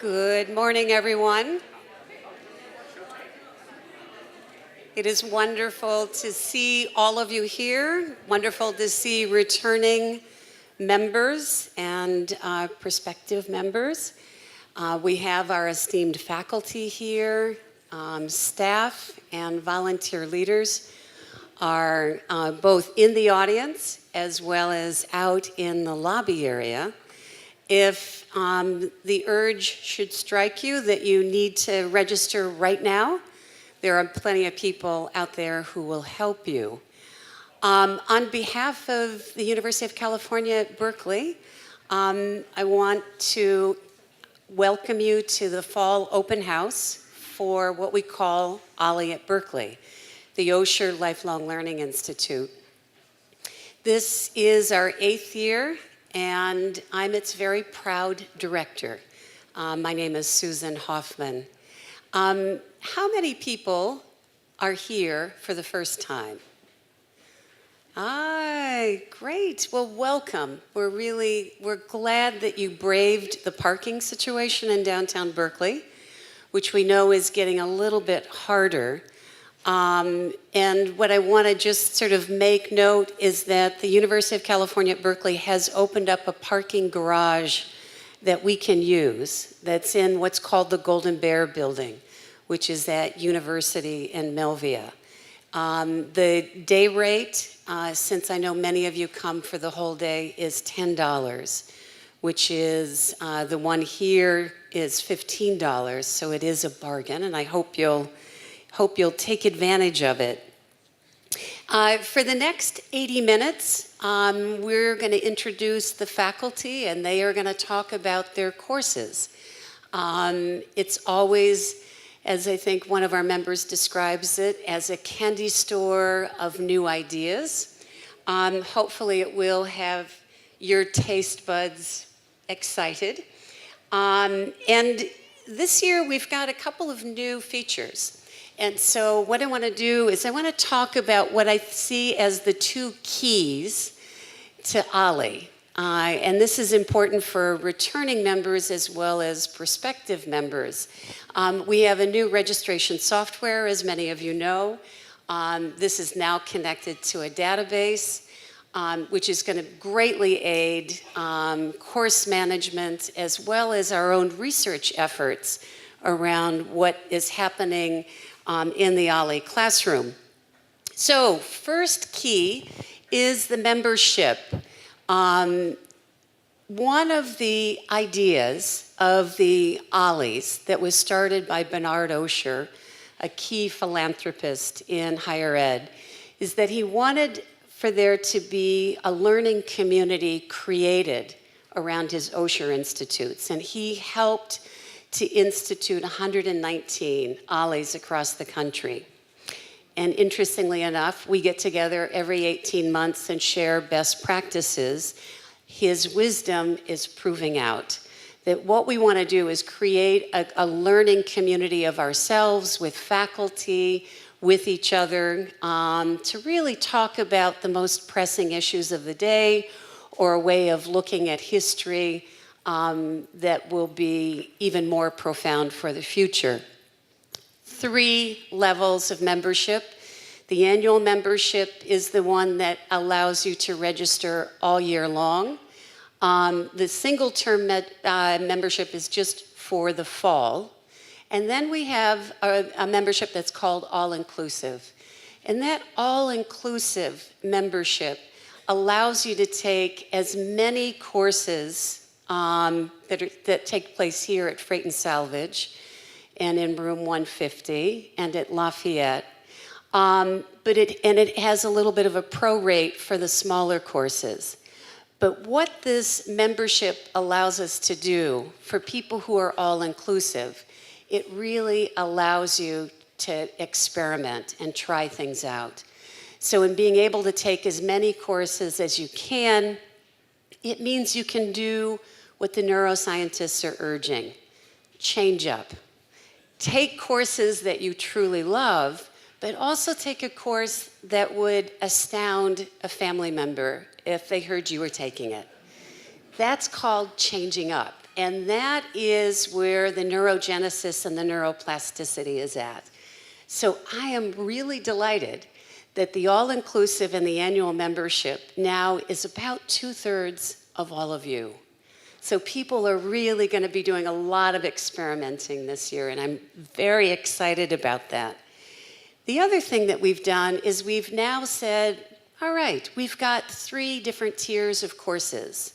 Good morning, everyone. It is wonderful to see all of you here. Wonderful to see returning members and prospective members. We have our esteemed faculty here, staff and volunteer leaders are both in the audience as well as out in the lobby area. If the urge should strike you that you need to register right now, there are plenty of people out there who will help you. On behalf of the University of California at Berkeley, I want to welcome you to the fall open house for what we call OLLI at Berkeley, the Osher Lifelong Learning Institute. This is our 8th year, and I'm its very proud director. My name is Susan Hoffman. How many people are here for the first time? Great. Well, welcome. We're glad that you braved the parking situation in downtown Berkeley, which we know is getting a little bit harder. And what I want to just sort of make note is that the University of California at Berkeley has opened up a parking garage that we can use that's in what's called the Golden Bear building, which is at University in Melvia. The day rate, since I know many of you come for the whole day, is $10, which is, the one here is $15, so it is a bargain, and I hope you'll take advantage of it. For the next 80 minutes, we're going to introduce the faculty, and they are going to talk about their courses. It's always, as I think one of our members describes it, as a candy store of new ideas. Hopefully it will have your taste buds excited. And this year we've got a couple of new features. And so what I want to do is I want to talk about what I see as the 2 keys to OLLI. And this is important for returning members as well as prospective members. We have a new registration software, as many of you know. This is now connected to a database, which is going to greatly aid course management as well as our own research efforts around what is happening in the OLLI classroom. So first key is the membership. One of the ideas of the OLLIs that was started by Bernard Osher, a key philanthropist in higher ed, is that he wanted for there to be a learning community created around his Osher Institutes, and he helped to institute 119 OLLIs across the country. And interestingly enough, we get together every 18 months and share best practices. His wisdom is proving out that what we want to do is create a learning community of ourselves with faculty, with each other, to really talk about the most pressing issues of the day or a way of looking at history that will be even more profound for the future. 3 levels of membership. The annual membership is the one that allows you to register all year long. The single-term membership is just for the fall. And then we have a membership that's called all-inclusive. And that all-inclusive membership allows you to take as many courses that take place here at Freight and Salvage and in room 150 and at Lafayette. But it has a little bit of a prorate for the smaller courses. But what this membership allows us to do for people who are all-inclusive, it really allows you to experiment and try things out. So in being able to take as many courses as you can, it means you can do what the neuroscientists are urging. Change up. Take courses that you truly love, but also take a course that would astound a family member if they heard you were taking it. That's called changing up. And that is where the neurogenesis and the neuroplasticity is at. So I am really delighted that the all-inclusive and the annual membership now is about 2/3 of all of you. So people are really going to be doing a lot of experimenting this year, and I'm very excited about that. The other thing that we've done is we've now said, all right, we've got 3 different tiers of courses.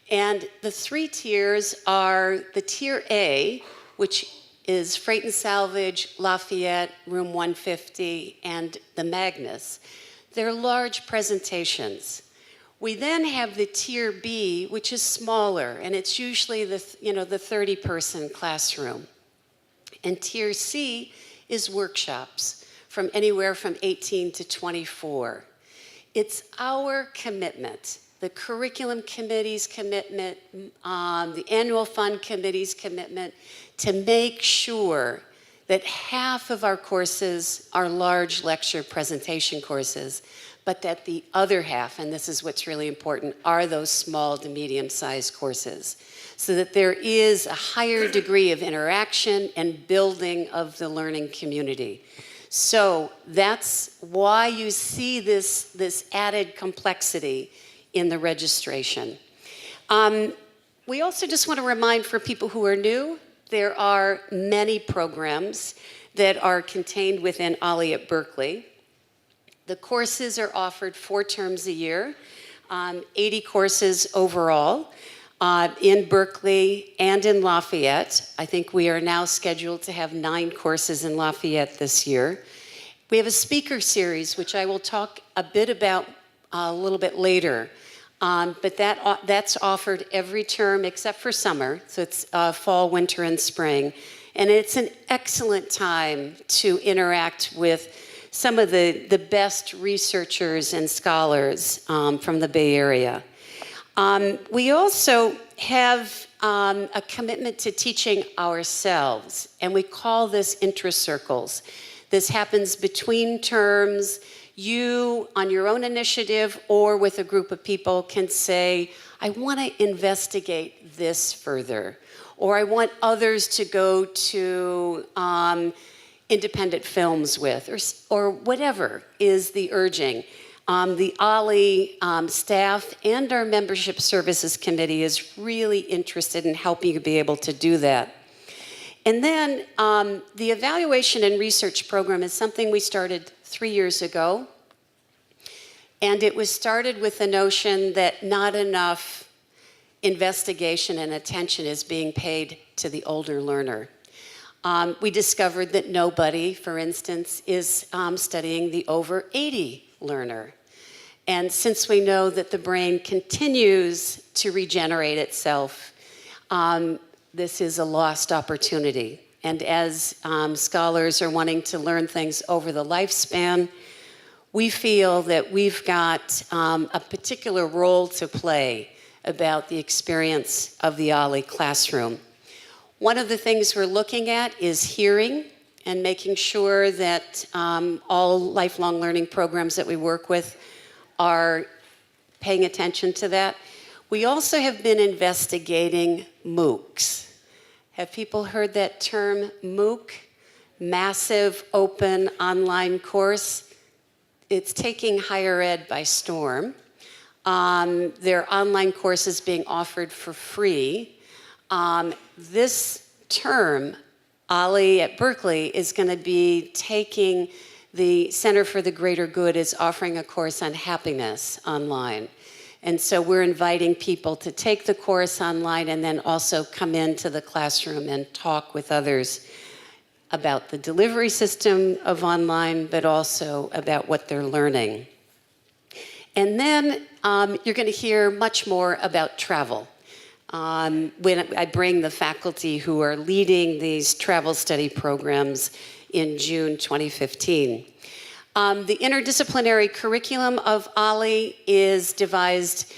And the 3 tiers are the Tier A, which is Freight and Salvage, Lafayette, Room 150, and the Magnus. They're large presentations. We then have the Tier B, which is smaller, and it's usually the 30-person classroom. And Tier C is workshops from anywhere from 18 to 24. It's our commitment, the curriculum committee's commitment, the annual fund committee's commitment, to make sure that half of our courses are large lecture presentation courses, but that the other half, and this is what's really important, are those small to medium-sized courses, so that there is a higher degree of interaction and building of the learning community. So that's why you see this added complexity in the registration. We also just want to remind for people who are new, there are many programs that are contained within OLLI at Berkeley. The courses are offered 4 terms a year, 80 courses overall in Berkeley and in Lafayette. I think we are now scheduled to have 9 courses in Lafayette this year. We have a speaker series, which I will talk a bit about a little bit later. But that's offered every term except for summer, so it's fall, winter, and spring. And it's an excellent time to interact with some of the best researchers and scholars from the Bay Area. We also have a commitment to teaching ourselves, and we call this intra-circles. This happens between terms. You, on your own initiative or with a group of people, can say, I want to investigate this further, or I want others to go to independent films with, or whatever is the urging. The OLLI staff and our Membership Services Committee is really interested in helping you be able to do that. And then the Evaluation and Research Program is something we started 3 years ago. And it was started with the notion that not enough investigation and attention is being paid to the older learner. We discovered that nobody, for instance, is studying the over 80 learner. And since we know that the brain continues to regenerate itself, this is a lost opportunity. And as scholars are wanting to learn things over the lifespan, we feel that we've got a particular role to play about the experience of the OLLI classroom. One of the things we're looking at is hearing and making sure that all lifelong learning programs that we work with are paying attention to that. We also have been investigating MOOCs. Have people heard that term, MOOC? Massive Open Online Course. It's taking higher ed by storm. There are online courses being offered for free. This term, OLLI at Berkeley is going to be taking the Center for the Greater Good is offering a course on happiness online. And so we're inviting people to take the course online and then also come into the classroom and talk with others about the delivery system of online, but also about what they're learning. And then you're going to hear much more about travel. When I bring the faculty who are leading these travel study programs in June 2015. The interdisciplinary curriculum of OLLI is devised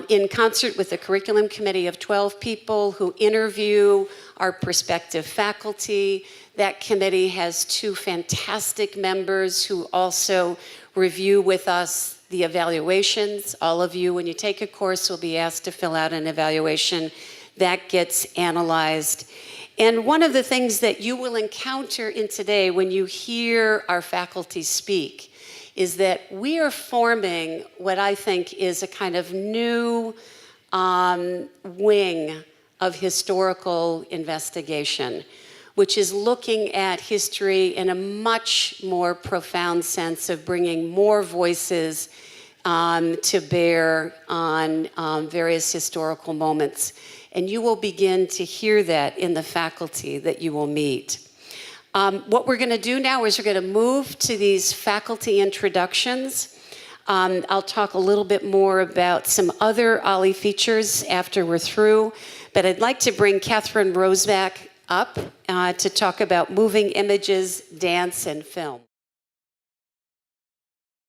in concert with a curriculum committee of 12 people who interview our prospective faculty. That committee has 2 fantastic members who also review with us the evaluations. All of you, when you take a course, will be asked to fill out an evaluation that gets analyzed. And one of the things that you will encounter in today when you hear our faculty speak is that we are forming what I think is a kind of new wing of historical investigation, which is looking at history in a much more profound sense of bringing more voices to bear on various historical moments. And you will begin to hear that in the faculty that you will meet. What we're going to do now is we're going to move to these faculty introductions. I'll talk a little bit more about some other OLLI features after we're through, but I'd like to bring Catherine Roseback up to talk about moving images, dance, and film.